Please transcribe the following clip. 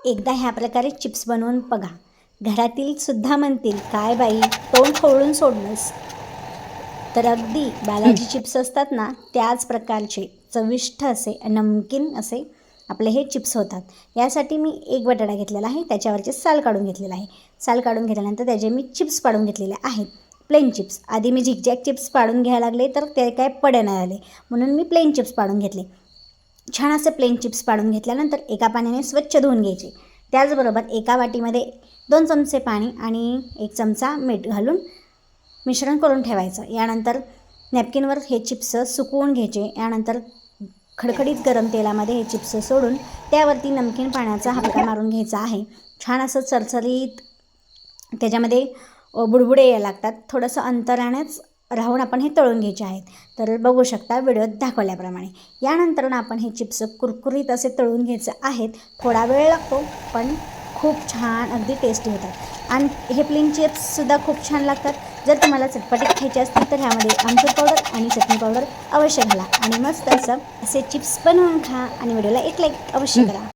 एकदा ह्या प्रकारे चिप्स बनवून बघा. घरातील सुद्धा म्हणतील, काय बाई तोंड खवळून सोडलंस. तर अगदी बालाजी चिप्स असतात ना, त्याच प्रकारचे चविष्ट असे नमकीन असे आपले हे चिप्स होतात. यासाठी मी एक बटाटा घेतलेला आहे, त्याच्यावरचे साल काढून घेतलेला आहे. साल काढून घेतल्यानंतर त्याचे मी चिप्स पाडून घेतलेले आहेत, प्लेन चिप्स. आधी मी झिगझॅग चिप्स पाडून घ्यायला लागले तर ते काय पडे नाही आले, म्हणून मी प्लेन चिप्स पाडून घेतले. छान असे प्लेन चिप्स पाडून घेतल्यानंतर एका पाण्याने स्वच्छ धुवून घ्यायचे. त्याचबरोबर एका वाटीमध्ये 2 चमचे पाणी आणि 1 चमचा मीठ घालून मिश्रण करून ठेवायचं. यानंतर नॅपकिनवर हे चिप्स सुकवून घ्यायचे. यानंतर खडखडीत गरम तेलामध्ये हे चिप्स सोडून त्यावरती नमकीन पाण्याचा हलका मारून घ्यायचा आहे. छान असं चरचरीत त्याच्यामध्ये बुडबुडे यायला लागतात. थोडंसं अंतरानेच राहून आपण हे तळून घ्यायचे आहेत. तर बघू शकता व्हिडिओत दाखवल्याप्रमाणे. यानंतर आपण हे चिप्स कुरकुरीत असे तळून घ्यायचे आहेत. थोडा वेळ लागतो, पण खूप छान अगदी टेस्टी होतात. आणि हे प्लेन चिप्ससुद्धा खूप छान लागतात. जर तुम्हाला चटपटीत खायचे असतील तर ह्यामध्ये आमचूर पावडर आणि चटणी पावडर अवश्य घाला आणि मस्त असं असे चिप्स बनवून खा आणि व्हिडिओला एक लाईक अवश्य करा.